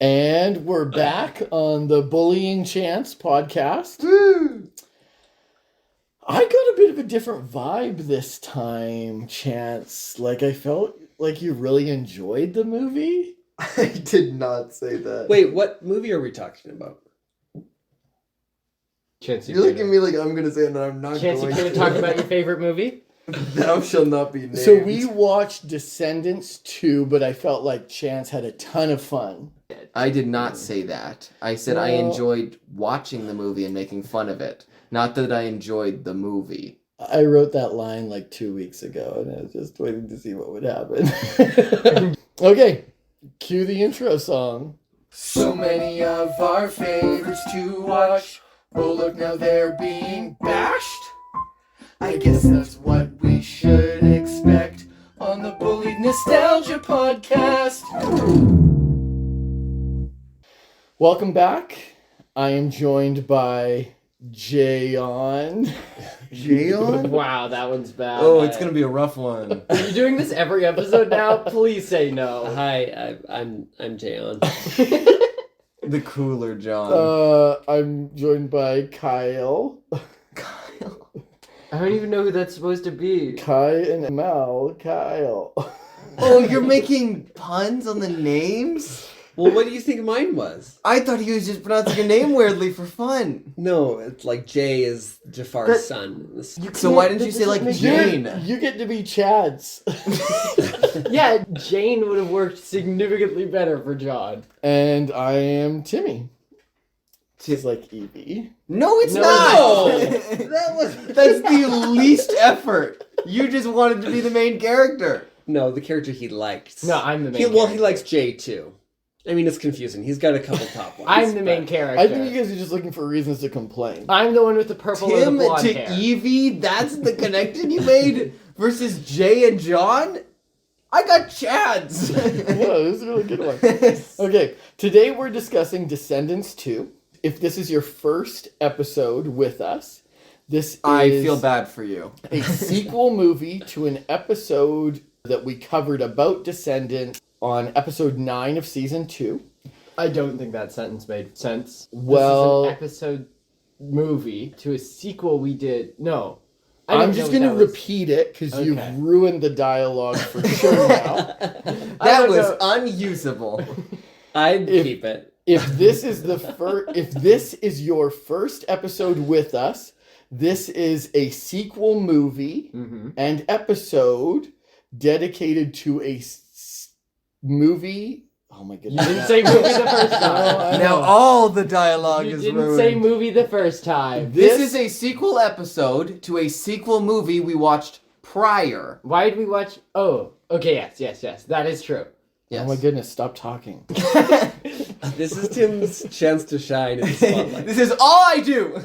And we're back on the Bullying Chance podcast. Woo! I got a bit of a different vibe this time, Chance. Like, I felt like you really enjoyed the movie. I did not say that. Wait, what movie are we talking about? Chance, You're looking at me like I'm going to say it and I'm not Chance, going you to. gonna talk about your favorite movie? Thou shall not be named. So we watched Descendants 2, but I felt like Chance had a ton of fun. I did not say that. I said I Well- enjoyed watching the movie and making fun of it. Not that I enjoyed the movie. I wrote that line like 2 weeks ago, and I was just waiting to see what would happen. Okay, cue the intro song. So many of our favorites to watch. Oh, look, now they're being bashed. I guess that's what we should expect on the Bullied Nostalgia Podcast. Welcome back. I am joined by Jon. Jayon? Wow, that one's bad. Oh, it's going to be a rough one. Are you doing this every episode now? Please say no. Hi, I'm Jon. The cooler John. I'm joined by Kyle. Kyle. I don't even know who that's supposed to be. Kai and Mal. Kyle. Oh, you're making puns on the names? Well, what do you think mine was? I thought he was just pronouncing your name weirdly for fun. No, it's like Jay is Jafar's son. So why didn't you say like Jane? You get to be Chad's. Yeah, Jane would have worked significantly better for Jon. And I am Timmy. She's like Evie. No, it's No, not. That That's the least effort. You just wanted to be the main character. No, the character he liked. No, I'm the main He character. likes Jay too. I mean, it's confusing. He's got a couple top ones. I'm the main but- character. I think you guys are just looking for reasons to complain. I'm the one with the purple or the Tim blonde to hair. Evie, that's the connection you made versus Jay and John? I got Chad's. Whoa, this is a really good one. Okay, today we're discussing Descendants 2. If this is your first episode with us, this is I feel bad for you. a sequel movie to an episode that we covered about Descendants on episode 9 of season 2. I don't think that sentence made sense. Well- This is an episode movie to a sequel we did. No. I I'm don't just know going to what that was. repeat it because Okay. you've ruined the dialogue for sure now. I That don't was know. unusable. I'd If- keep it. If this is if this is your first episode with us, this is a sequel movie Mhm. and episode dedicated to a movie. Oh my You goodness! didn't say movie the first I time. Now know. all the dialogue You is didn't ruined. say movie the first time. This is a sequel episode to a sequel movie we watched prior. Why did we watch? Oh, okay, yes. That is true. Yes. Oh my goodness! Stop talking. This is Tim's chance to shine in the spotlight. This is all I do.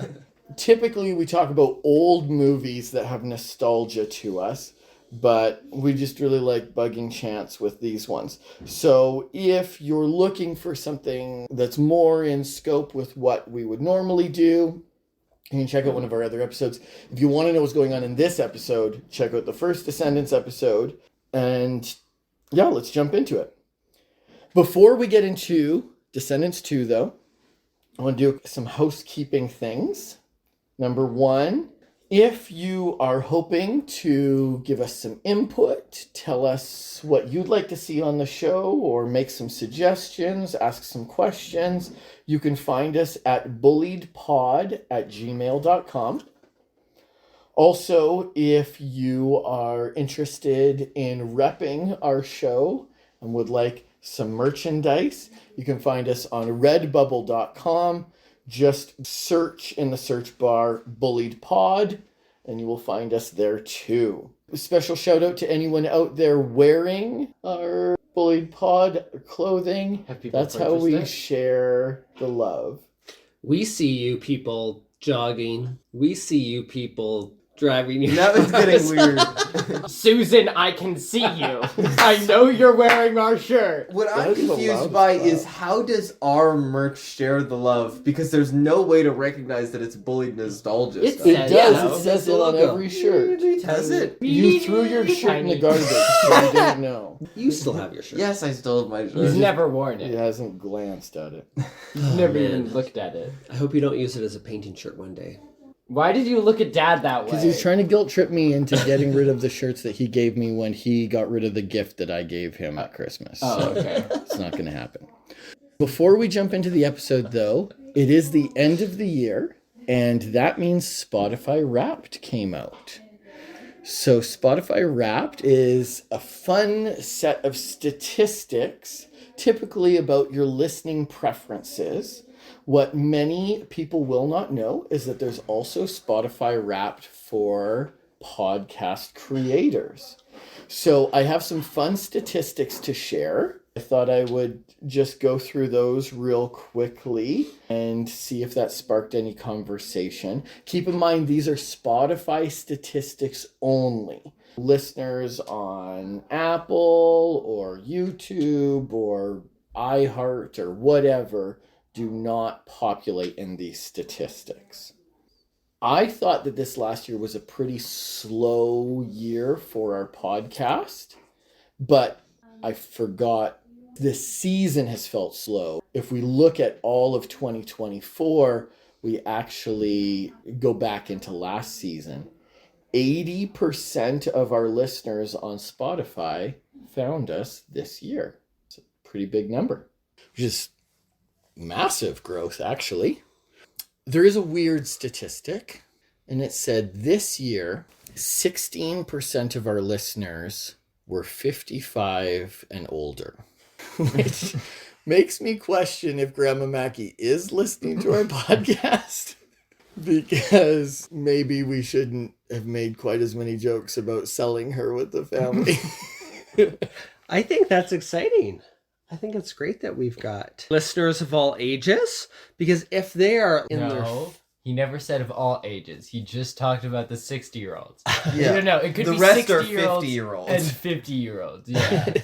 Typically, we talk about old movies that have nostalgia to us, but we just really like bugging Chance with these ones. So if you're looking for something that's more in scope with what we would normally do, you can check out one of our other episodes. If you want to know what's going on in this episode, check out the first Descendants episode. And yeah, let's jump into it. Before we get into Descendants 2, though, I want to do some housekeeping things. Number one, if you are hoping to give us some input, tell us what you'd like to see on the show, or make some suggestions, ask some questions, you can find us at bulliedpod@gmail.com. Also, if you are interested in repping our show and would like some merchandise, you can find us on redbubble.com. Just search in the search bar Bullied Pod, and you will find us there too. A special shout out to anyone out there wearing our Bullied Pod clothing. Have people That's how we purchased it? share the love. We see you people jogging. We see you people driving you. Now it's getting weird. Susan, I can see you. I know you're wearing our shirt. What I'm That is the confused loudest by laugh. is how does our merch share the love? Because there's no way to recognize that it's Bullied nostalgia It stuff. It says, does. yeah, It says it on logo. every shirt. Does it? You threw your shirt in the garbage, so you didn't know. You still have your shirt. Yes, I still have my shirt. He's never worn He it. hasn't glanced at it. He's never man. even looked at it. I hope you don't use it as a painting shirt one day. Why did you look at Dad that way? Because he's trying to guilt trip me into getting rid of the shirts that he gave me when he got rid of the gift that I gave him at Christmas. Oh, So okay. it's not going to happen. Before we jump into the episode, though, it is the end of the year, and that means Spotify Wrapped came out. So Spotify Wrapped is a fun set of statistics, typically about your listening preferences. What many people will not know is that there's also Spotify Wrapped for podcast creators. So I have some fun statistics to share. I thought I would just go through those real quickly and see if that sparked any conversation. Keep in mind, these are Spotify statistics only. Listeners on Apple or YouTube or iHeart or whatever do not populate in these statistics. I thought that this last year was a pretty slow year for our podcast, but I forgot this season has felt slow. If we look at all of 2024, we actually go back into last season. 80% of our listeners on Spotify found us this year. It's a pretty big number, which is massive growth, actually. There is a weird statistic, and it said this year, 16% of our listeners were 55 and older, which makes me question if Grandma Mackie is listening to our podcast, because maybe we shouldn't have made quite as many jokes about selling her with the family. I think that's exciting. I think it's great that we've got listeners of all ages, because if they are in No, he never said of all ages. He just talked about the 60-year-olds. Yeah. No, it could The be rest are 60-years 50-year-olds. and 50-year-olds. Yeah.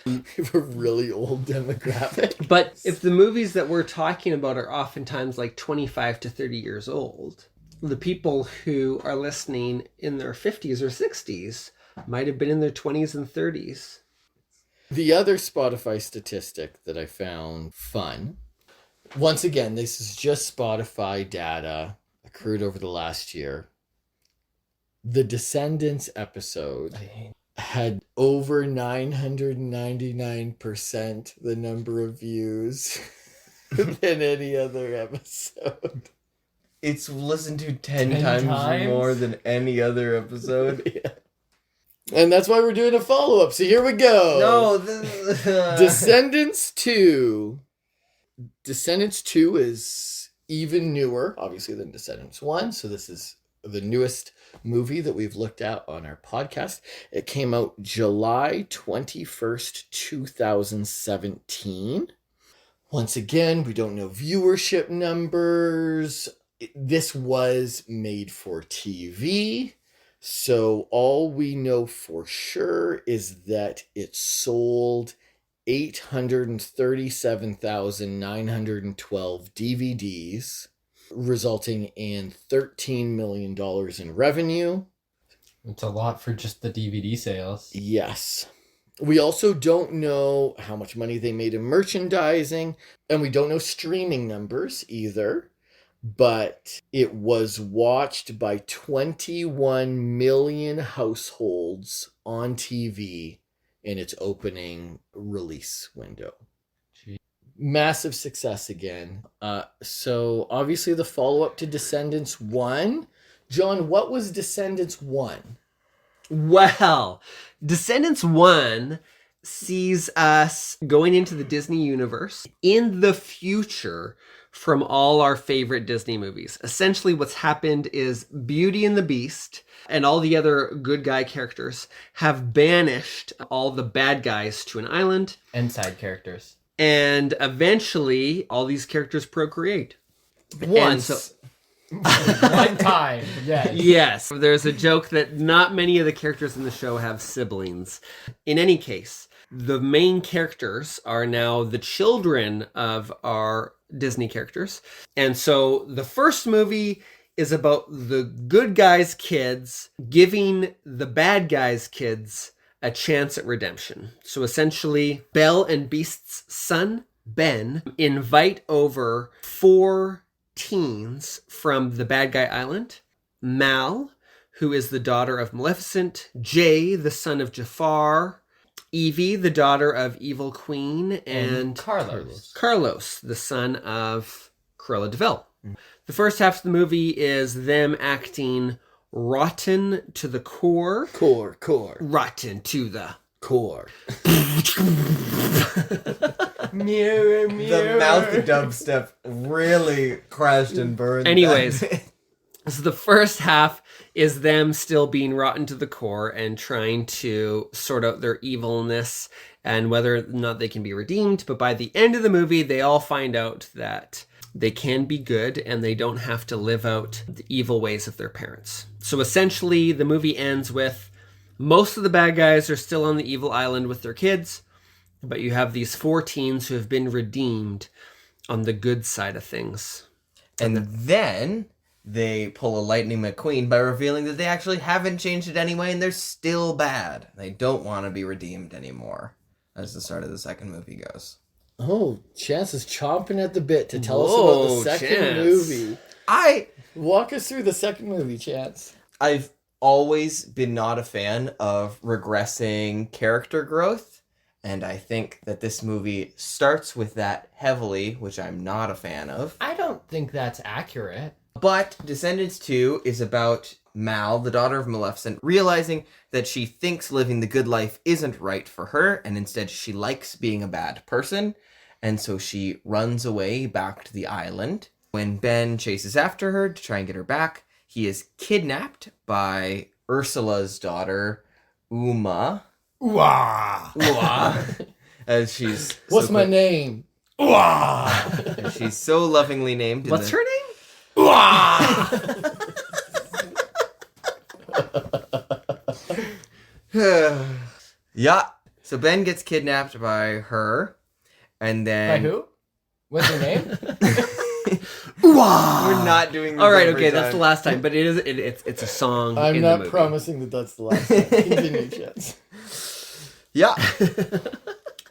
We have a really old demographic. But if the movies that we're talking about are oftentimes like 25 to 30 years old, the people who are listening in their 50s or 60s might have been in their 20s and 30s. The other Spotify statistic that I found fun, once again, this is just Spotify data accrued over the last year. The Descendants episode had over 999% the number of views than any other episode. It's listened to 10 10 times times? more than any other episode. Yeah. And that's why we're doing a follow-up. So here we go. No, Descendants 2. Descendants 2 is even newer, obviously, than Descendants 1. So this is the newest movie that we've looked at on our podcast. It came out July 21st, 2017. Once again, we don't know viewership numbers. This was made for TV. So all we know for sure is that it sold 837,912 DVDs, resulting in $13 million in revenue. It's a lot for just the DVD sales. Yes. We also don't know how much money they made in merchandising, and we don't know streaming numbers either. But it was watched by 21 million households on TV in its opening release window. Gee. Massive success again. So obviously the follow-up to Descendants 1. John, what was Descendants 1? Well, Descendants 1 sees us going into the Disney universe in the future from all our favorite Disney movies. Essentially what's happened is Beauty and the Beast and all the other good guy characters have banished all the bad guys to an island, And side characters. and eventually all these characters procreate. Once. And so, One time, yes. Yes, there's a joke that not many of the characters in the show have siblings. In any case, the main characters are now the children of our Disney characters. And so the first movie is about the good guys' kids giving the bad guys' kids a chance at redemption. So essentially, Belle and Beast's son, Ben, invite over 4 teens from the bad guy island. Mal, who is the daughter of Maleficent, Jay, the son of Jafar, Evie, the daughter of Evil Queen, and Carlos, the son of Cruella de Vil. The first half of the movie is them acting rotten to the core. Rotten to the Core. Mirror, The mouth dubstep really crashed and burned. Anyways, so the first half is them still being rotten to the core and trying to sort out their evilness and whether or not they can be redeemed. But by the end of the movie, they all find out that they can be good and they don't have to live out the evil ways of their parents. So essentially, the movie ends with most of the bad guys are still on the evil island with their kids, but you have these 4 teens who have been redeemed on the good side of things. And then they pull a Lightning McQueen by revealing that they actually haven't changed it anyway and they're still bad. They don't want to be redeemed anymore, as the start of the second movie goes. Oh, Chance is chomping at the bit to tell Whoa, us about the second Chance. movie. I Walk us through the second movie, Chance. I've always been not a fan of regressing character growth, and I think that this movie starts with that heavily, which I'm not a fan of. I don't think that's accurate. But Descendants 2 is about Mal, the daughter of Maleficent, realizing that she thinks living the good life isn't right for her, and instead she likes being a bad person, and so she runs away back to the island. When Ben chases after her to try and get her back, he is kidnapped by Ursula's daughter, Uma. As she's What's my name? as she's so lovingly named. What's her name? Yeah. So Ben gets kidnapped by her, and By then who? What's her name? we're not doing. This All right, every okay, that's the time. last time, but it's a song. I'm in not the movie. promising that that's the last time. Continue, Chance. Yeah.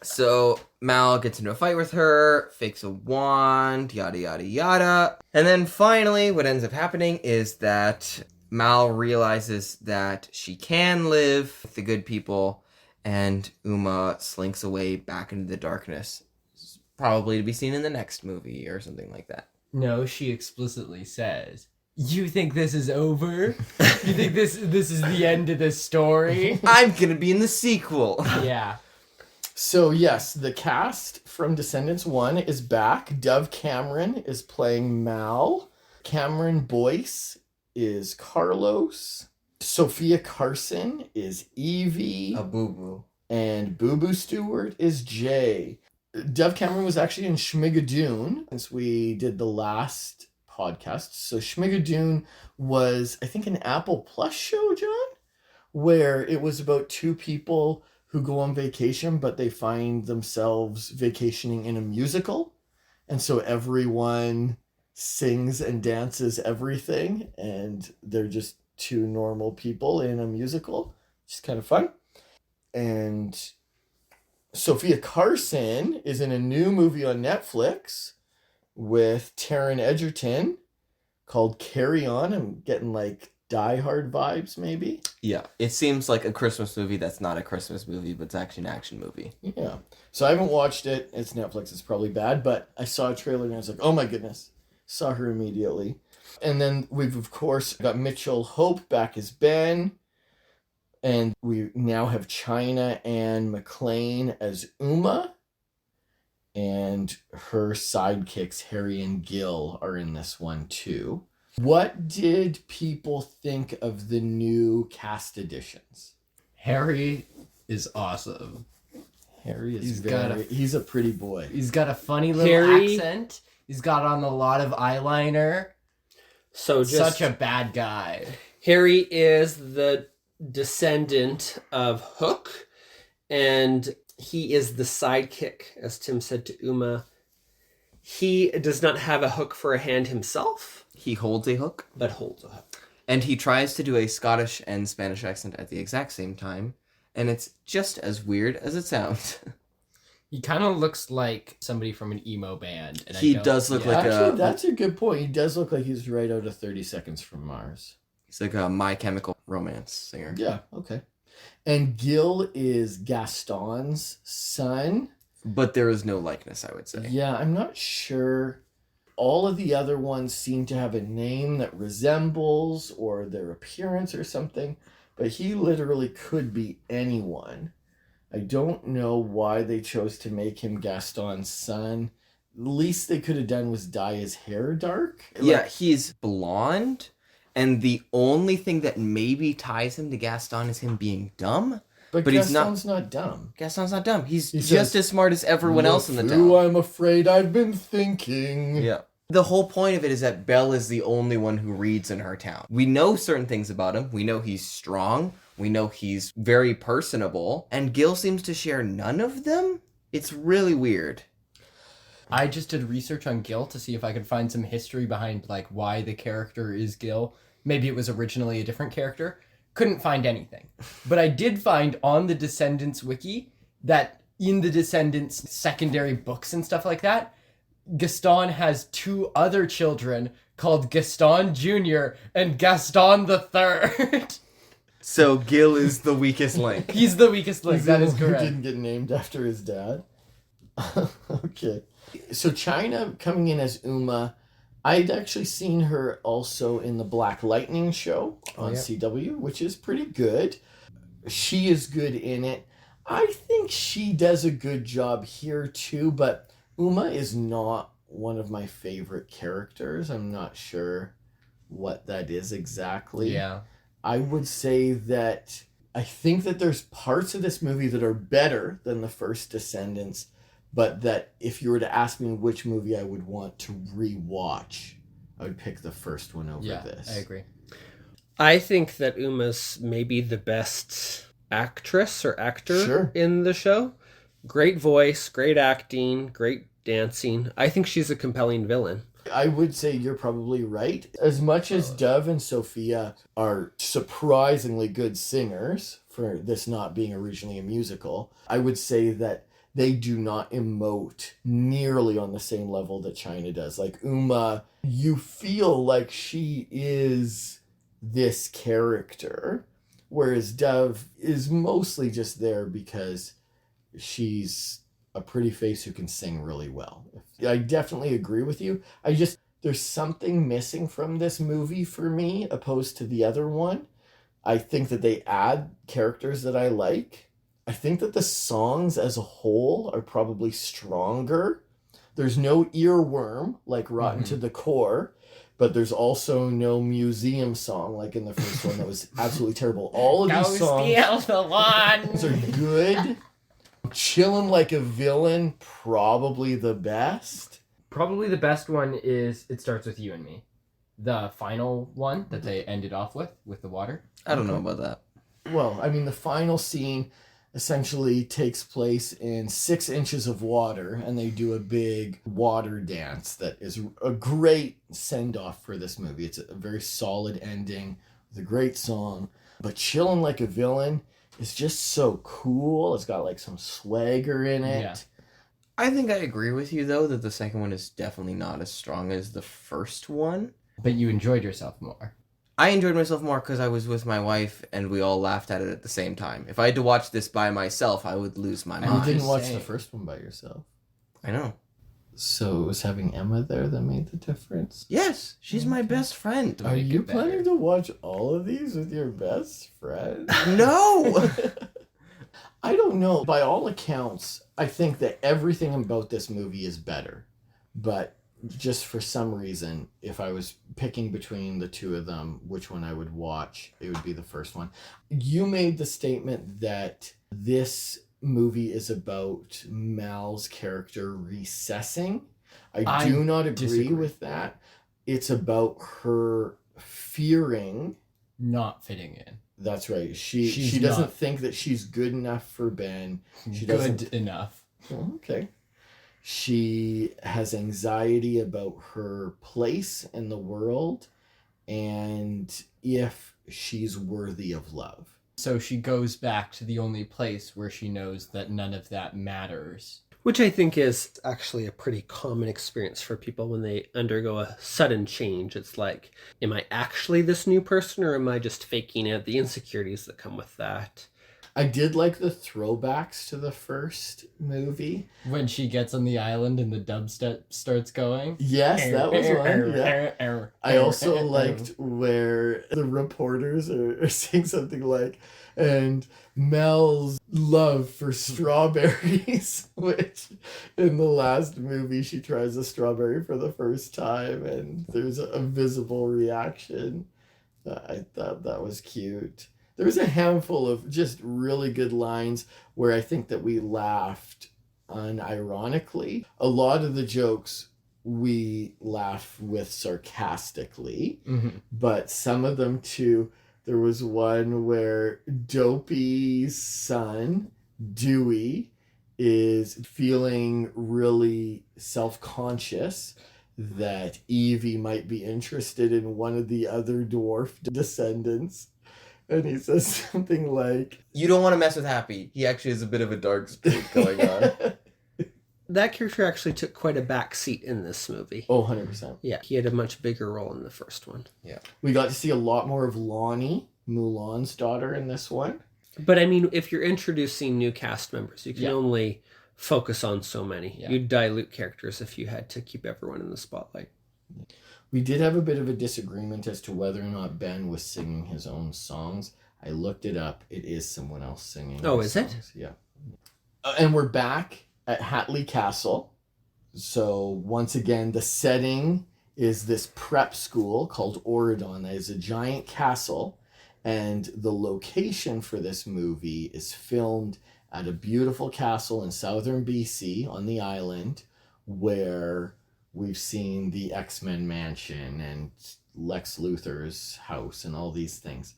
So Mal gets into a fight with her, fakes a wand, yada yada yada. And then finally what ends up happening is that Mal realizes that she can live with the good people, and Uma slinks away back into the darkness. Probably to be seen in the next movie or something like that. No, she explicitly says, "You think this is over? You think this is the end of the story?" I'm gonna be in the sequel. Yeah. So, yes, the cast from Descendants 1 is back. Dove Cameron is playing Mal. Cameron Boyce is Carlos. Sophia Carson is Evie. A boo-boo. And Boo Boo Stewart is Jay. Dove Cameron was actually in Schmigadoon since we did the last podcast. So Schmigadoon was, I think, an Apple Plus show, John, where it was about 2 people who go on vacation, but they find themselves vacationing in a musical. And so everyone sings and dances everything, and they're just 2 normal people in a musical. It's kind of fun. And Sophia Carson is in a new movie on Netflix with Taron Egerton called Carry On. I'm getting like Die Hard vibes, maybe. Yeah, it seems like a Christmas movie that's not a Christmas movie, but it's actually an action movie. Yeah. So I haven't watched it. It's Netflix. It's probably bad, but I saw a trailer and I was like, oh my goodness. Saw her immediately. And then we've, of course, got Mitchell Hope back as Ben. And we now have China Anne McClain as Uma. And her sidekicks, Harry and Gil, are in this one too. What did people think of the new cast additions? Harry is awesome. Harry is He's he's a pretty boy. He's got a funny little Harry- accent. He's got on a lot of eyeliner. So just Such a bad guy. Harry is the descendant of Hook, and he is the sidekick, as Tim said to Uma. He does not have a hook for a hand himself, He holds a hook, but holds a hook. and he tries to do a Scottish and Spanish accent at the exact same time, and it's just as weird as it sounds. He kind of looks like somebody from an emo band. And He does look like Actually, that's a good point. He does look like he's right out of 30 Seconds from Mars. He's like a My Chemical Romance singer. Yeah, okay. And Gil is Gaston's son. But there is no likeness, I would say. Yeah, I'm not sure. All of the other ones seem to have a name that resembles or their appearance or something, but he literally could be anyone. I don't know why they chose to make him Gaston's son. The least they could have done was dye his hair dark. Yeah, he's blonde, and the only thing that maybe ties him to Gaston is him being dumb. But he's Gaston's not dumb. Gaston's not dumb. He's He just says, as smart as everyone else in the "Who town. I'm afraid I've been thinking. Yeah. The whole point of it is that Belle is the only one who reads in her town. We know certain things about him. We know he's strong. We know he's very personable. And Gil seems to share none of them? It's really weird. I just did research on Gil to see if I could find some history behind like why the character is Gil. Maybe it was originally a different character. Couldn't find anything. But I did find on the Descendants wiki that in the Descendants secondary books and stuff like that, Gaston has two other children called Gaston Jr. and Gaston the Third. So Gil is the weakest link. He's the weakest link. He's That the is one who correct. didn't get named after his dad. Okay. So China coming in as Uma, I'd actually seen her also in the Black Lightning show on CW, which is pretty good. She is good in it. I think she does a good job here too, but Uma is not one of my favorite characters. I'm not sure what that is exactly. Yeah. I would say that I think that there's parts of this movie that are better than the first Descendants, but that if you were to ask me which movie I would want to rewatch, I would pick the first one over this. I agree. I think that Uma's maybe the best actress or actor Sure. in the show. Great voice, great acting, great dancing. I think she's a compelling villain. I would say you're probably right. As much as Dove and Sophia are surprisingly good singers, for this not being originally a musical, I would say that they do not emote nearly on the same level that China does. Like Uma, you feel like she is this character, whereas Dove is mostly just there because she's a pretty face who can sing really well. I definitely agree with you. There's something missing from this movie for me opposed to the other one. I think that they add characters that I like. I think that the songs as a whole are probably stronger. There's no earworm like Rotten to the Core, but there's also no museum song like in the first one that was absolutely terrible. All of these songs steal the one. are good. Chillin' Like a Villain, probably the best. Probably the best one is It Starts With You and Me. The final one that they ended off with the water. I don't know about that. Well, I mean, the final scene essentially takes place in 6 inches of water, and they do a big water dance that is a great send-off for this movie. It's a very solid ending with a great song. But Chillin' Like a Villain is just so cool. It's got like some swagger in it. Yeah. I think I agree with you, though, that the second one is definitely not as strong as the first one. But you enjoyed yourself more. I enjoyed myself more because I was with my wife and we all laughed at it at the same time. If I had to watch this by myself, I would lose my And you mind. didn't watch Same. the first one by yourself. I know. So it was having Emma there that made the difference? Yes, she's my best friend. Are make you it better. planning to watch all of these with your best friend? No! I don't know. By all accounts, I think that everything about this movie is better. But just for some reason, if I was picking between the two of them, which one I would watch, it would be the first one. You made the statement that this movie is about Mal's character recessing. I I do not agree disagree. with that. it's about her fearing. Not fitting in. That's right. She She's doesn't not. think that she's good enough for Ben. She Good doesn't. enough. Oh, okay. She has anxiety about her place in the world and if she's worthy of love. So she goes back to the only place where she knows that none of that matters. Which I think is actually a pretty common experience for people when they undergo a sudden change. It's like, am I actually this new person, or am I just faking it? The insecurities that come with that. I did like the throwbacks to the first movie. When she gets on the island and the dubstep starts going. Yes, that was one. Yeah. I also liked where the reporters are saying something like, and Mel's love for strawberries, which in the last movie she tries a strawberry for the first time and there's a visible reaction. I thought that was cute. There was a handful of just really good lines where I think that we laughed unironically. A lot of the jokes we laugh with sarcastically, but some of them too. There was one where Dopey's son, Dewey, is feeling really self-conscious that Evie might be interested in one of the other dwarf descendants. And he says something like, You don't want to mess with Happy. He actually has a bit of a dark streak going on. That character actually took quite a back seat in this movie. Oh, 100%. Yeah, he had a much bigger role in the first one. Yeah. We got to see a lot more of Lonnie, Mulan's daughter, in this one. But I mean, if you're introducing new cast members, you can Yeah. only focus on so many. Yeah. You'd dilute characters if you had to keep everyone in the spotlight. We did have a bit of a disagreement as to whether or not Ben was singing his own songs. I looked it up. It is someone else singing. Oh, his is it? songs. Yeah. And we're back at Hatley Castle. So once again, the setting is this prep school called Oridon. That is a giant castle. And the location for this movie is filmed at a beautiful castle in southern BC on the island where we've seen the X-Men mansion and Lex Luthor's house and all these things.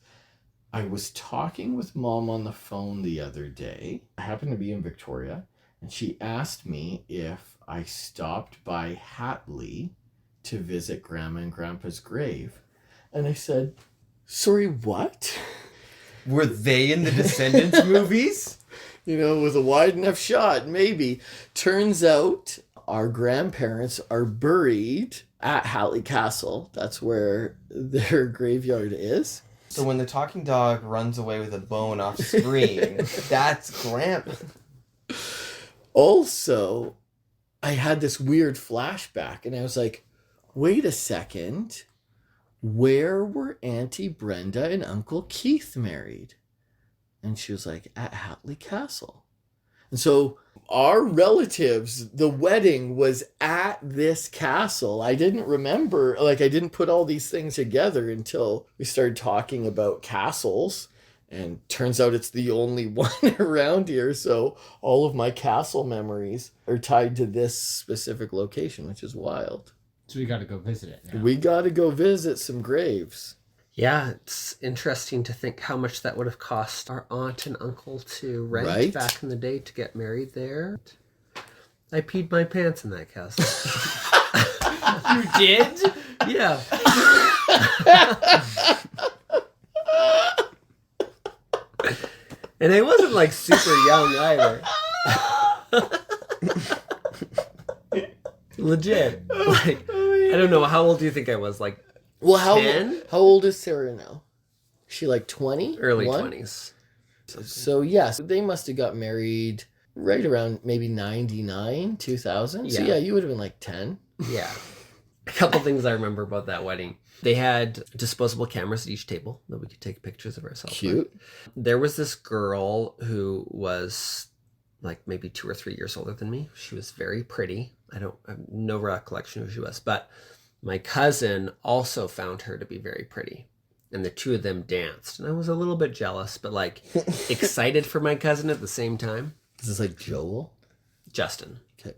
I was talking with Mom on the phone the other day. I happened to be in Victoria, and she asked me if I stopped by Hatley to visit Grandma and Grandpa's grave. And I said, sorry, what? Were they in the Descendants movies? You know, with a wide enough shot, maybe. Turns out our grandparents are buried at Hatley Castle. That's where their graveyard is. So when the talking dog runs away with a bone off screen, that's Grandpa. Also, I had this weird flashback and I was like, wait a second. Where were Auntie Brenda and Uncle Keith married? And she was like, at Hatley Castle. And so our relatives, the wedding was at this castle. I didn't remember, I didn't put all these things together until we started talking about castles. And turns out it's the only one around here. So all of my castle memories are tied to this specific location, which is wild. So we got to go visit it now. We got to go visit some graves. Yeah, it's interesting to think how much that would have cost our aunt and uncle to rent Right? back in the day to get married there. I peed my pants in that castle. You did? Yeah. And I wasn't like super young either. Legit. Like, I don't know. How old do you think I was? Like Well, how 10? old is Sarah now? She like 20? Early One? 20s. So yes, they must have got married right around maybe 99, 2000. So Yeah. yeah, you would have been like 10. Yeah. A couple things I remember about that wedding. They had disposable cameras at each table that we could take pictures of ourselves with. Cute. There was this girl who was like maybe 2 or 3 years older than me. She was very pretty. I have no recollection who she was, but my cousin also found her to be very pretty. And the two of them danced. And I was a little bit jealous, but like excited for my cousin at the same time. Is this like Joel? Justin. Okay.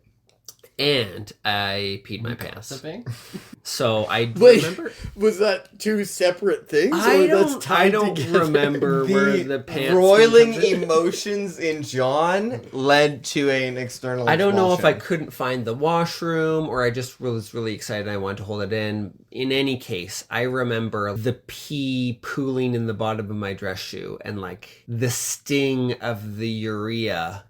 and I peed my pants. So I Wait, remember. was that two separate things? I or that's don't. tied I don't together? remember where the pants. roiling comes in. emotions in John led to an external. I don't know if I expulsion. couldn't find the washroom or I just was really excited and I wanted to hold it in. In any case, I remember the pee pooling in the bottom of my dress shoe and like the sting of the urea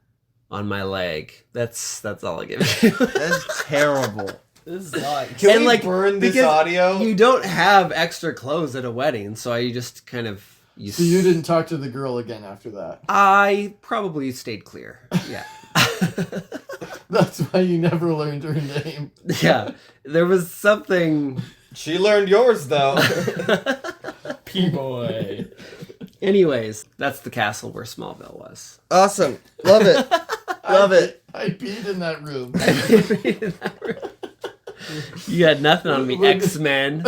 on my leg. That's all I give you. That's terrible. This is not. Can And, we like, burn this because audio? You don't have extra clothes at a wedding, so I just kind of... So you didn't talk to the girl again after that? I probably stayed clear. Yeah. That's why you never learned her name. Yeah. There was something... She learned yours though. P-boy. Anyways, that's the castle where Smallville was. Awesome. Love it. Love it. I peed in that room. You had nothing on me, X-Men.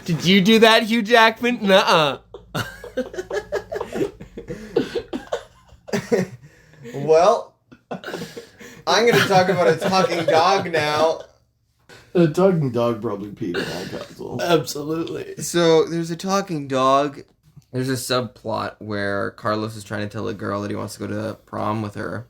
Did you do that, Hugh Jackman? Nuh-uh. Well, I'm going to talk about a talking dog now. The talking dog probably peed in that castle. Absolutely. So there's a talking dog. There's a subplot where Carlos is trying to tell a girl that he wants to go to prom with her,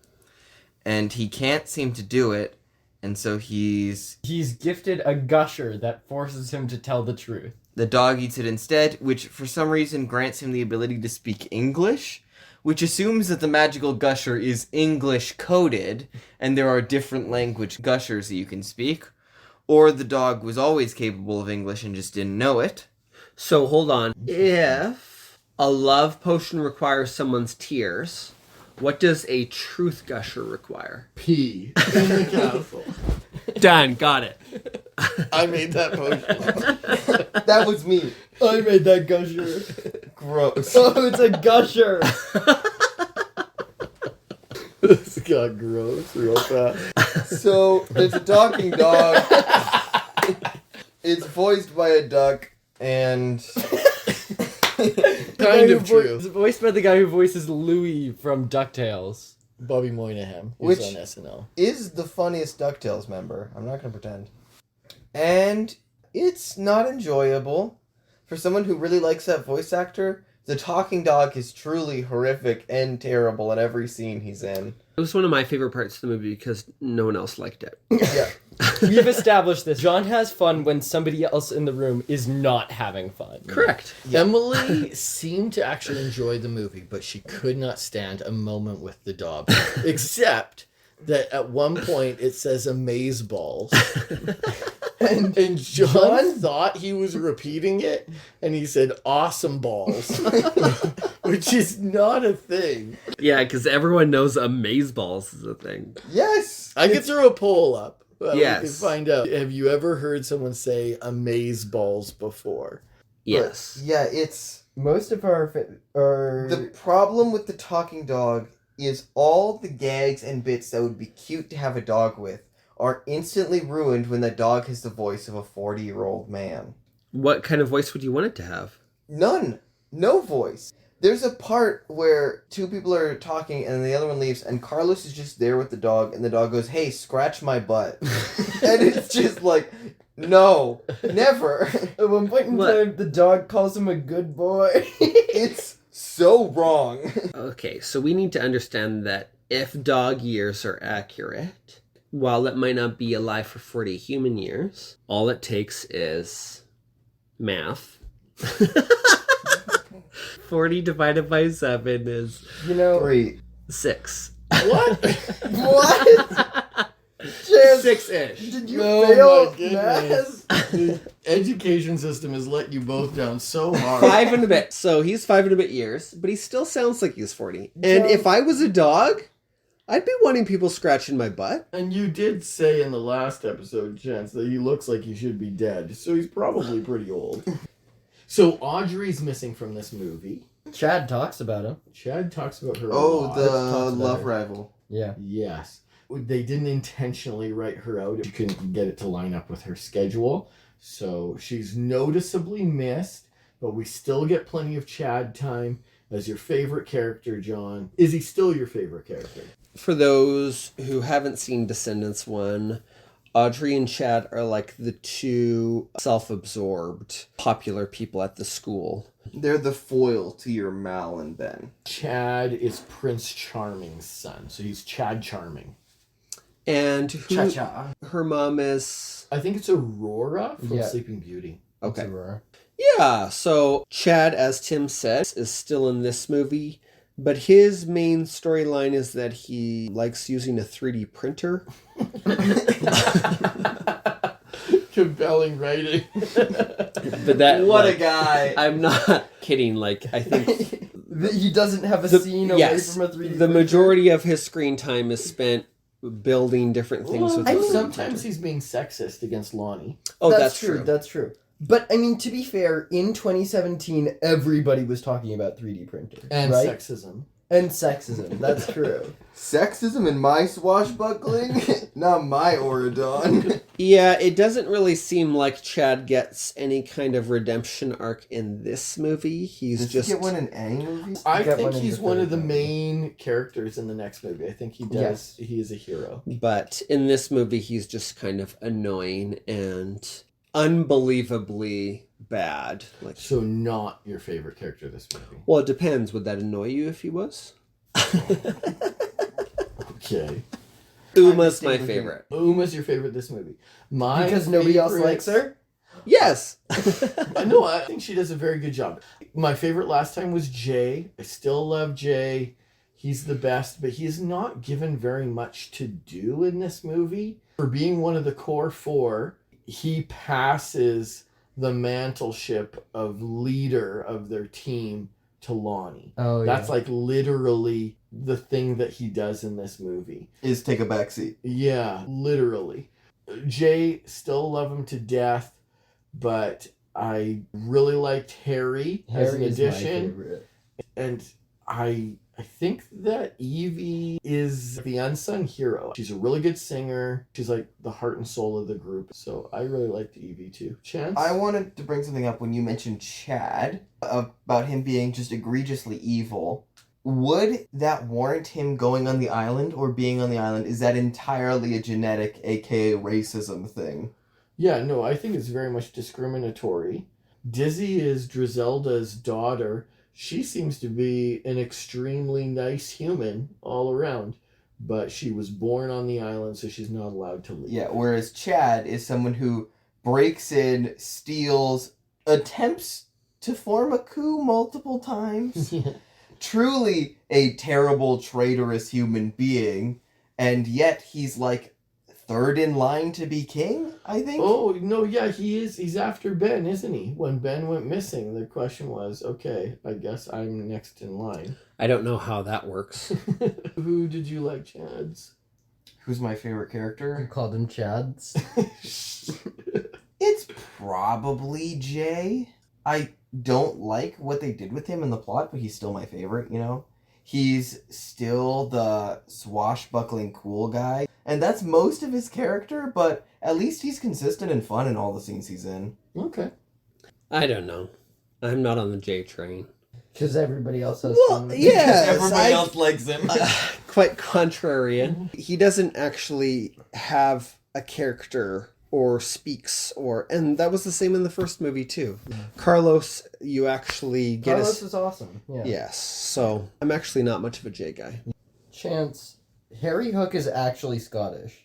and he can't seem to do it, and so he's gifted a gusher that forces him to tell the truth. the dog eats it instead, which for some reason grants him the ability to speak English, which assumes that the magical gusher is English coded, and there are different language gushers that you can speak, or the dog was always capable of English and just didn't know it. So, hold on. If a love potion requires someone's tears, what does a truth gusher require? Pee in the castle. Done. Got it. I made that potion. That was me. I made that gusher. Gross. Oh, it's a gusher. This got gross real fast. So, there's a talking dog. It's voiced by a duck, and... Kind of true. It's voiced by the guy who voices Louie from DuckTales. Bobby Moynihan, Which- who's on SNL. is the funniest DuckTales member. I'm not going to pretend. And it's not enjoyable. For someone who really likes that voice actor, the talking dog is truly horrific and terrible in every scene he's in. It was one of my favorite parts of the movie because no one else liked it. Yeah. We've established this. John has fun when somebody else in the room is not having fun. Correct. Emily seemed to actually enjoy the movie, but she could not stand a moment with the dog. Except that at one point it says amazeballs. And John thought he was repeating it, and he said awesome balls. Which is not a thing. Yeah, because everyone knows amazeballs is a thing. Yes! I could throw a poll up. Yes. We can find out. Have you ever heard someone say amazeballs before? Yes. Yeah, it's... Most of our... The problem with the talking dog is all the gags and bits that would be cute to have a dog with are instantly ruined when the dog has the voice of a 40-year-old man. What kind of voice would you want it to have? None. No voice. There's a part where two people are talking and the other one leaves and Carlos is just there with the dog and the dog goes, "Hey, scratch my butt." And it's just like, no, never. At one point in What? time, the dog calls him a good boy. It's so wrong. Okay, so we need to understand that if dog years are accurate, while it might not be alive for 40 human years, all it takes is math. 40 divided by 7 is You know, 3. 6. What? What? Just 6-ish. did you Oh fail my goodness. The education system has let you both down so hard. 5 and a bit. So he's 5 and a bit years, but he still sounds like he's 40. And if I was a dog, I'd be wanting people scratching my butt. And you did say in the last episode, Chance, that he looks like he should be dead. So he's probably pretty old. So Audrey's missing from this movie. Chad talks about him. Chad talks about her a Oh, lot. the Talks about love it. rival. Yeah. Yes. They didn't intentionally write her out. She couldn't get it to line up with her schedule. So she's noticeably missed, but we still get plenty of Chad time as your favorite character, John. Is he still your favorite character? For those who haven't seen Descendants 1, Audrey and Chad are like the two self-absorbed popular people at the school. They're the foil to your Mal and Ben. Chad is Prince Charming's son, so he's Chad Charming. And who Cha-cha. her mom is... I think it's Aurora from Yeah. Sleeping Beauty. Okay. Aurora. Yeah, so Chad, as Tim says, is still in this movie, but his main storyline is that he likes using a 3D printer. Compelling writing. But that What like, a guy. I'm not kidding. Like, I think He doesn't have a the, scene away yes, from a 3D the printer. majority of his screen time is spent building different things with I the mean, 3D sometimes printer. he's being sexist against Lonnie. Oh, that's true. That's true. But I mean, to be fair, in 2017, everybody was talking about 3D printers, And right? sexism. And sexism. That's true. Sexism in my swashbuckling? Not my Oridon. Yeah, it doesn't really seem like Chad gets any kind of redemption arc in this movie. He's Does just... he get one in any movie? I got think one in he's the one third of the movie. main characters in the next movie. I think he does. Yes. He is a hero. But in this movie, he's just kind of annoying and unbelievably bad. Like, So not your favorite character this movie. well, it depends. Would that annoy you if he was? Okay. Uma's my favorite. Uma's your favorite this movie. My Because nobody else favorite- likes her? Yes. No, I think she does a very good job. My favorite last time was Jay. I still love Jay. He's the best, but he's not given very much to do in this movie. For being one of the core four, he passes the mantleship of leader of their team to Lonnie. Oh, That's like literally the thing that he does in this movie. Is take a backseat. Yeah, literally. Jay, still love him to death, but I really liked Harry as an Harry is my addition. favorite. And I think that Evie is the unsung hero. She's a really good singer. She's like the heart and soul of the group. So I really liked Evie too. Chance? I wanted to bring something up when you mentioned Chad, about him being just egregiously evil. Would that warrant him going on the island or being on the island? Is that entirely a genetic, aka racism thing? Yeah, no, I think it's very much discriminatory. Dizzy is Drizelda's daughter. She seems to be an extremely nice human all around, but she was born on the island, so she's not allowed to leave. Yeah, whereas Chad is someone who breaks in, steals, attempts to form a coup multiple times. Yeah. Truly a terrible, traitorous human being, and yet he's like third in line to be king, I think? Oh, no, yeah, he is. He's after Ben, isn't he? When Ben went missing, the question was, okay, I guess I'm next in line. I don't know how that works. Who did you like, Chad's? Who's my favorite You character? called him Chads. It's probably Jay. I don't like what they did with him in the plot, but he's still my favorite, you know? He's still the swashbuckling cool guy. And that's most of his character, but at least he's consistent and fun in all the scenes he's in. Okay. I don't know. I'm not on the J train. Because everybody else has Well, fun with yeah. it. Everybody I- else likes him. Quite contrarian. He doesn't actually have a character or speaks and that was the same in the first movie too. Carlos, you actually get Carlos is awesome. Yeah. Yes. So I'm actually not much of a J guy. Chance, Harry Hook is actually Scottish.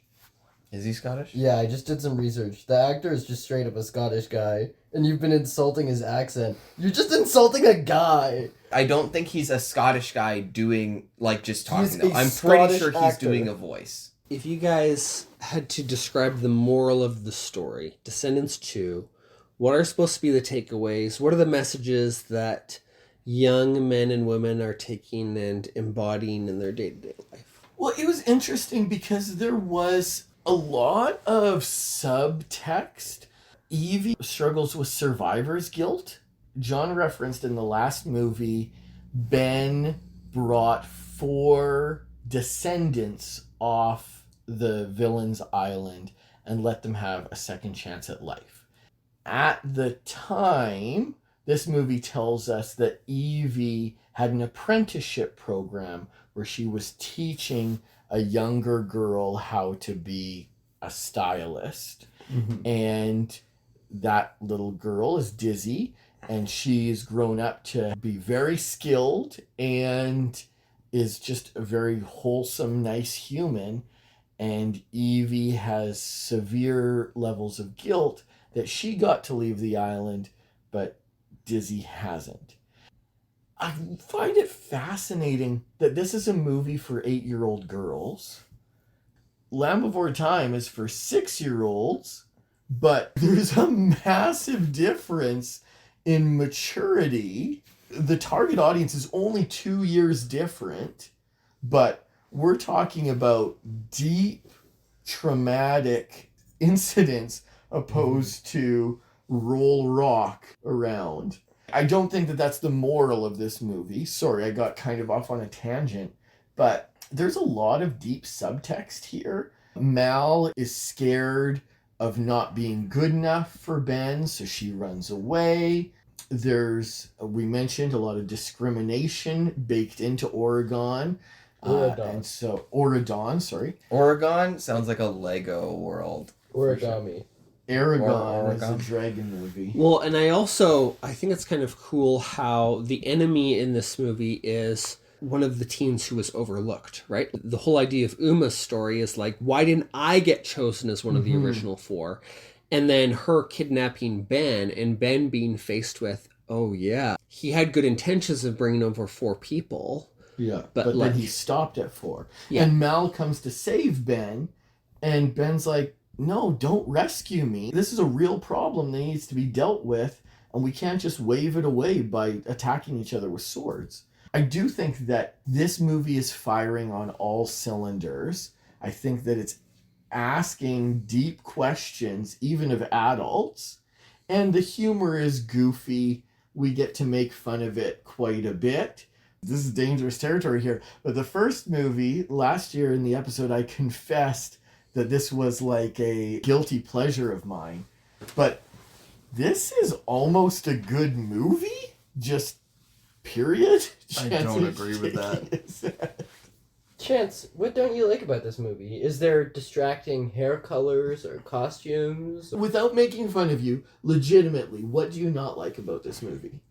Is he Scottish? Yeah, I just did some research. The actor is just straight up a Scottish guy, and you've been insulting his accent. You're just insulting a guy. I don't think he's a Scottish guy doing, like, just He's talking, though. a I'm pretty Scottish sure he's actor. doing a voice. If you guys had to describe the moral of the story, Descendants 2, what are supposed to be the takeaways? What are the messages that young men and women are taking and embodying in their day-to-day life? Well, it was interesting because there was a lot of subtext. Evie struggles with survivor's guilt. John referenced in the last movie, Ben brought 4 descendants off the villain's island and let them have a second chance at life. At the time, this movie tells us that Evie had an apprenticeship program where she was teaching a younger girl how to be a stylist. And that little girl is Dizzy, and she's grown up to be very skilled and is just a very wholesome, nice human. And Evie has severe levels of guilt that she got to leave the island, but Dizzy hasn't. I find it fascinating that this is a movie for 8-year-old girls. Land Before Time is for 6-year-olds, but there's a massive difference in maturity. The target audience is only 2 years different, but we're talking about deep, traumatic incidents opposed to roll rock around. I don't think that that's the moral of this movie. Sorry, I got kind of off on a tangent, but there's a lot of deep subtext here. Mal is scared of not being good enough for Ben, so she runs away. There's, we mentioned, a lot of discrimination baked into Oregon. Oregon, sorry. Oregon sounds like a Lego world. Origami. Aragon is a dragon movie. Well, and I think it's kind of cool how the enemy in this movie is one of the teens who was overlooked, right? The whole idea of Uma's story is like, why didn't I get chosen as one of the original 4? And then her kidnapping Ben, and Ben being faced with, oh yeah, he had good intentions of bringing over 4 people. Yeah, but then he stopped at 4. Yeah. And Mal comes to save Ben, and Ben's like, no, don't rescue me. This is a real problem that needs to be dealt with, and we can't just wave it away by attacking each other with swords. I do think that this movie is firing on all cylinders. I think that it's asking deep questions, even of adults, and the humor is goofy. We get to make fun of it quite a bit. This is dangerous territory here, but the first movie, last year in the episode, I confessed that this was like a guilty pleasure of mine. But this is almost a good movie? Just period? I don't agree with that. Chance, what don't you like about this movie? Is there distracting hair colors or costumes? Without making fun of you, legitimately, what do you not like about this movie?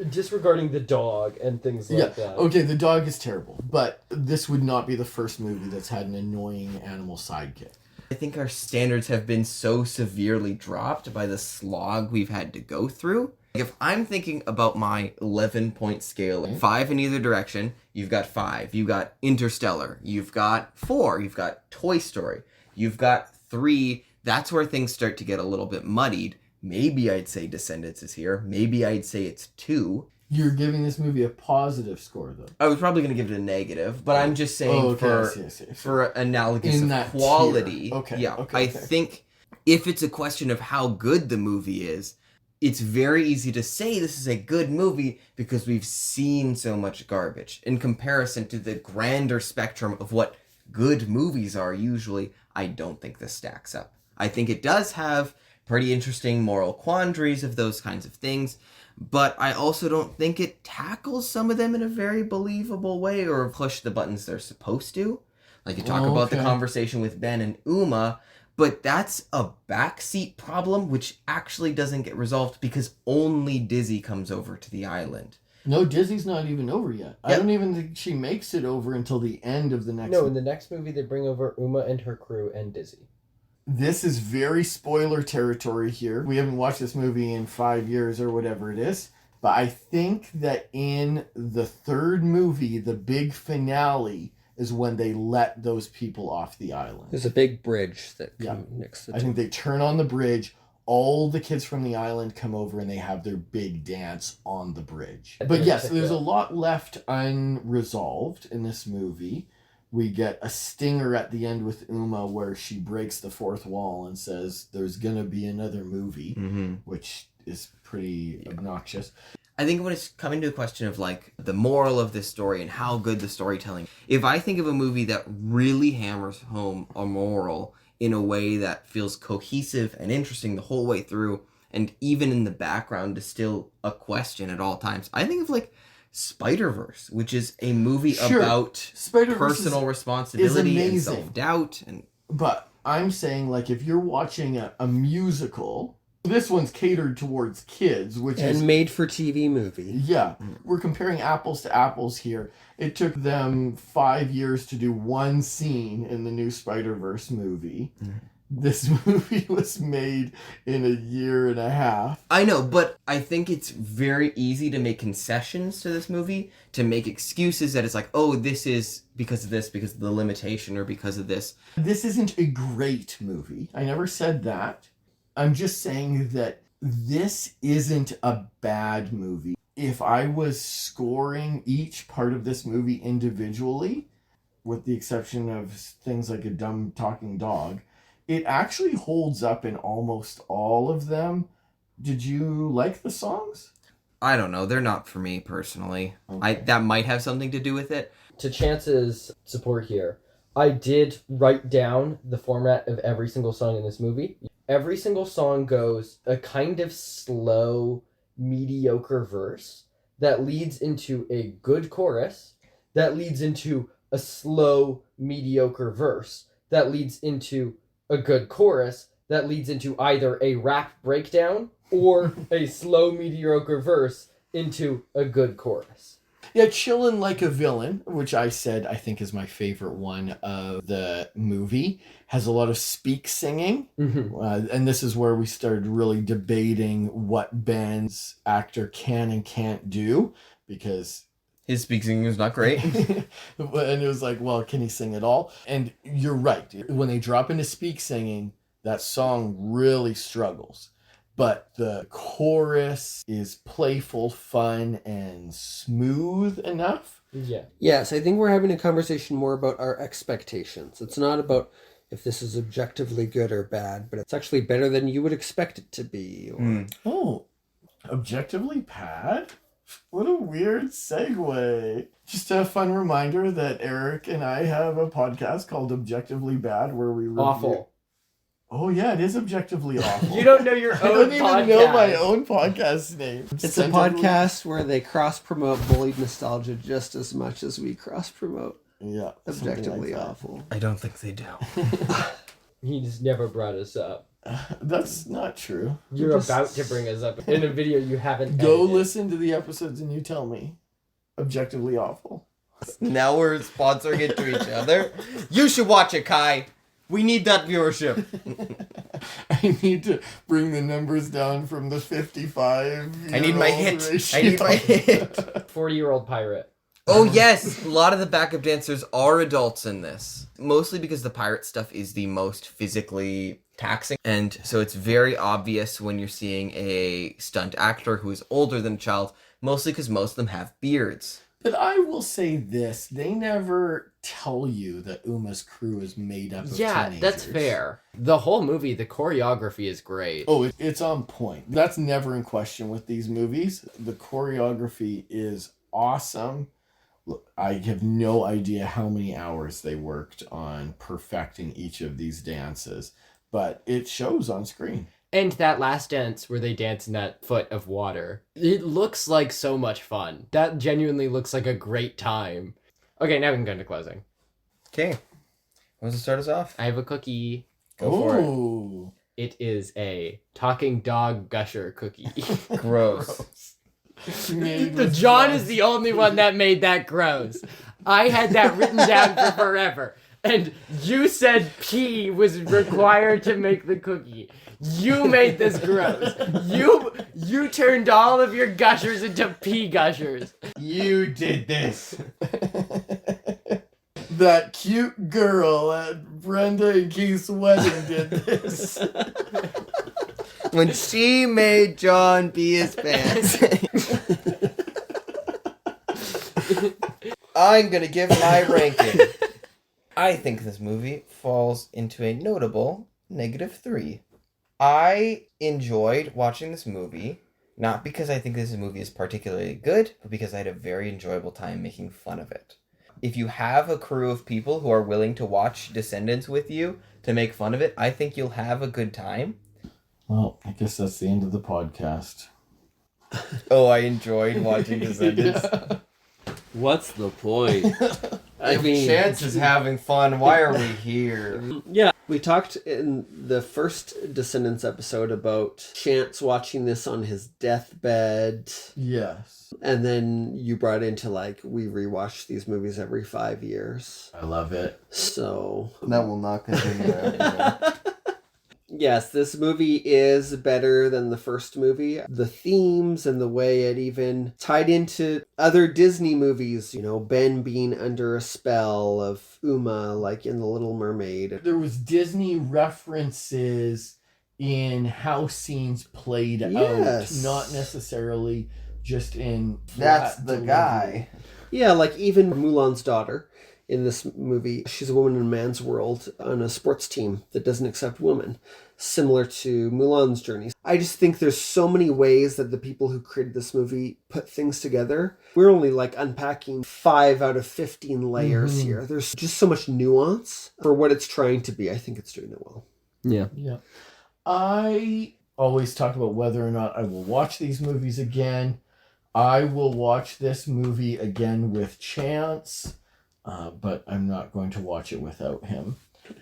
Disregarding the dog and things like that. Okay, the dog is terrible, but this would not be the first movie that's had an annoying animal sidekick. I think our standards have been so severely dropped by the slog we've had to go through. If I'm thinking about my 11-point scale, 5 in either direction, you've got 5. You've got Interstellar. You've got 4. You've got Toy Story. You've got 3. That's where things start to get a little bit muddied. Maybe I'd say Descendants is here. Maybe I'd say it's 2. You're giving this movie a positive score, though. I was probably going to give it a negative, but I'm just saying for analogous in of quality. Tier. Okay. Yeah, okay, I think if it's a question of how good the movie is, it's very easy to say this is a good movie because we've seen so much garbage. In comparison to the grander spectrum of what good movies are usually, I don't think this stacks up. I think it does have pretty interesting moral quandaries of those kinds of things, but I also don't think it tackles some of them in a very believable way or push the buttons they're supposed to. Like you talk about the conversation with Ben and Uma, but that's a backseat problem which actually doesn't get resolved because only Dizzy comes over to the island. No, Dizzy's not even over yet. I don't even think she makes it over until the end of the next No, in the next movie they bring over Uma and her crew and Dizzy. This is very spoiler territory here. We haven't watched this movie in 5 years or whatever it is. But I think that in the third movie, the big finale is when they let those people off the island. There's a big bridge that connects the two. I think they turn on the bridge. All the kids from the island come over and they have their big dance on the bridge. But yes, there's a lot left unresolved in this movie. We get a stinger at the end with Uma where she breaks the fourth wall and says there's going to be another movie, which is pretty obnoxious. I think when it's coming to a question of like the moral of this story and how good the storytelling, if I think of a movie that really hammers home a moral in a way that feels cohesive and interesting the whole way through, and even in the background is still a question at all times, I think of like Spider-Verse, which is a movie Sure. about Spider-Verse personal responsibility and amazing. self-doubt. And But I'm saying, like, if you're watching a musical, this one's catered towards kids, which is... And made for TV movie. Yeah, we're comparing apples to apples here. It took them 5 years to do one scene in the new Spider-Verse movie. This movie was made in a year and a half. I know, but I think it's very easy to make concessions to this movie, to make excuses that it's like, oh, this is because of this, because of the limitation, or because of this. This isn't a great movie. I never said that. I'm just saying that this isn't a bad movie. If I was scoring each part of this movie individually, with the exception of things like a dumb talking dog, it actually holds up in almost all of them. Did you like the songs? I don't know. They're not for me personally. Okay. That might have something to do with it. To Chance's support here, I did write down the format of every single song in this movie. Every single song goes a kind of slow, mediocre verse that leads into a good chorus, that leads into a slow, mediocre verse, that leads into a good chorus, that leads into either a rap breakdown or a slow, mediocre verse into a good chorus. Yeah, Chillin' Like a Villain, which I said I think is my favorite one of the movie, has a lot of speak singing. And this is where we started really debating what Ben's actor can and can't do, because... His speak singing is not great. And it was like, well, can he sing at all? And you're right. When they drop into speak singing, that song really struggles. But the chorus is playful, fun, and smooth enough. Yeah. Yes, I think we're having a conversation more about our expectations. It's not about if this is objectively good or bad, but it's actually better than you would expect it to be. Or... Oh, objectively bad? What a weird segue. Just a fun reminder that Eric and I have a podcast called Objectively Bad, where we review... Awful. Oh yeah, it is objectively awful. You don't know your own I don't even podcast. know my own podcast name. It's a podcast where they cross-promote Bullied nostalgia just as much as we cross-promote Yeah, Objectively like that. Awful. I don't think they do. He just never brought us up. That's not true. You're Just about to bring us up in a video you haven't Go edited. listen to the episodes and you tell me. Objectively awful. Now we're sponsoring it to each other. You should watch it, Kai. We need that viewership. I need to bring the numbers down from the 55. I need my hit. I need my hit. 40-year-old pirate. Oh yes, a lot of the backup dancers are adults in this. Mostly because the pirate stuff is the most physically taxing. And so it's very obvious when you're seeing a stunt actor who is older than a child, mostly because most of them have beards. But I will say this, they never tell you that Uma's crew is made up of teenagers. That's fair. The whole movie, the choreography is great. Oh, it's on point. That's never in question with these movies. The choreography is awesome. Look, I have no idea how many hours they worked on perfecting each of these dances, but it shows on screen. And that last dance where they dance in that foot of water, it looks like so much fun. That genuinely looks like a great time. Okay, now we can go into closing. Okay. Want to start us off? I have a cookie. Go for it. Ooh. It is a talking dog gusher cookie. Gross. Made The with John frost. is the only one that made that gross. I had that written down for forever. And you said pee was required to make the cookie. You made this gross. You turned all of your gushers into pee gushers. You did this. That cute girl at Brenda and Keith's wedding did this. When she made John pee his pants. I'm gonna give my ranking. I think this movie falls into a notable -3. I enjoyed watching this movie, not because I think this movie is particularly good, but because I had a very enjoyable time making fun of it. If you have a crew of people who are willing to watch Descendants with you to make fun of it, I think you'll have a good time. Well, I guess that's the end of the podcast. Oh, I enjoyed watching Descendants. Yeah. What's the point? I If mean, Chance is having fun, why are we here? yeah, we talked in the first Descendants episode about Chance watching this on his deathbed. Yes. And then you brought into like, we rewatch these movies every 5 years. I love it. So. That will not continue. Yes, this movie is better than the first movie. The themes and the way it even tied into other Disney movies, you know, Ben being under a spell of Uma, like in The Little Mermaid. There was Disney references in how scenes played Yes. out, not necessarily just in That's flat the delivery. guy. Yeah, like even Mulan's daughter in this movie, she's a woman in a man's world on a sports team that doesn't accept women, similar to Mulan's journey. I just think there's so many ways that the people who created this movie put things together. We're only like unpacking 5 out of 15 layers here. There's just so much nuance for what it's trying to be. I think it's doing it well. Yeah. Yeah. I always talk about whether or not I will watch these movies again. I will watch this movie again with Chance, but I'm not going to watch it without him.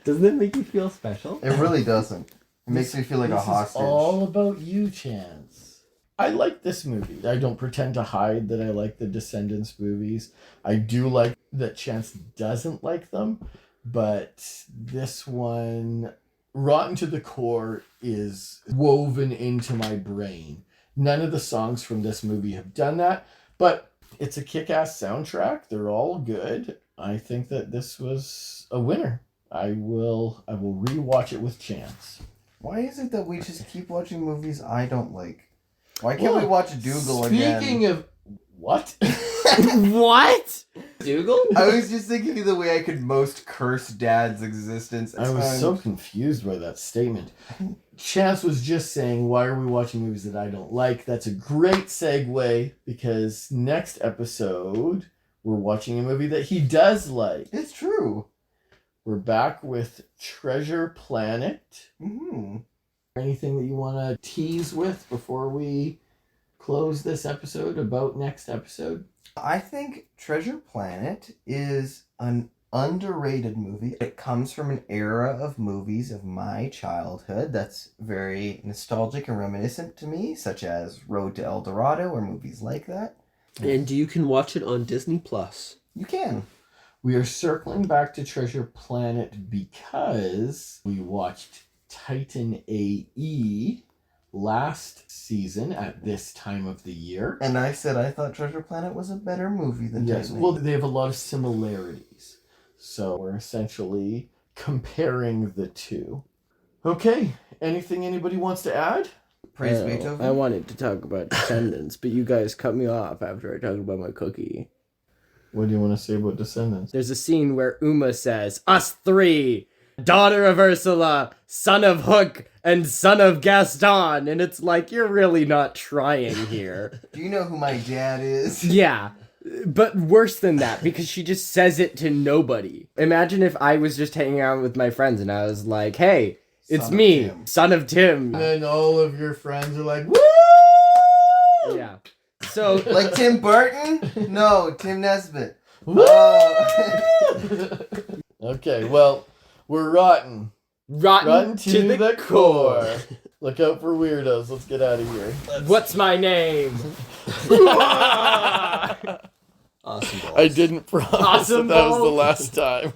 Doesn't it make you feel special? It really doesn't. It makes me feel like a This hostage. is all about you, Chance. I like this movie. I don't pretend to hide that I like the Descendants movies. I do like that Chance doesn't like them, but this one, rotten to the core, is woven into my brain. None of the songs from this movie have done that, but it's a kick-ass soundtrack. They're all good. I think that this was a winner. I will rewatch it with Chance. Why is it that we just keep watching movies I don't like? Why can't we watch Dougal Speaking again? of what? What? Dougal? I was just thinking of the way I could most curse Dad's existence. I was so confused by that statement. Chance was just saying, why are we watching movies that I don't like? That's a great segue, because next episode, we're watching a movie that he does like. It's true. We're back with Treasure Planet. Mm-hmm. Anything that you want to tease with before we close this episode about next episode? I think Treasure Planet is an underrated movie. It comes from an era of movies of my childhood that's very nostalgic and reminiscent to me, such as Road to El Dorado or movies like that. And you can watch it on Disney Plus. You can. We are circling back to Treasure Planet because we watched Titan AE last season at this time of the year. And I said I thought Treasure Planet was a better movie than Yes, Titan. well, they have a lot of similarities. So we're essentially comparing the two. Okay, anything anybody wants to add? Praise Oh, Beethoven. I wanted to talk about Descendants, but you guys cut me off after I talked about my cookie. What do you want to say about Descendants? There's a scene where Uma says, "Us three, daughter of Ursula, son of Hook, and son of Gaston," and it's like, you're really not trying here. Do you know who my dad is? Yeah, but worse than that, because she just says it to nobody. Imagine if I was just hanging out with my friends and I was like, "Hey, it's Son of me, Tim." son of Tim." And then all of your friends are like, woo! Yeah. So, Like Tim Burton? No, Tim Nesbitt. Woo! Oh. Okay, well, we're rotten. rotten To the core. Look out for weirdos. Let's get out of here. What's my name? Awesome balls. I didn't promise Awesome that was the balls. last time.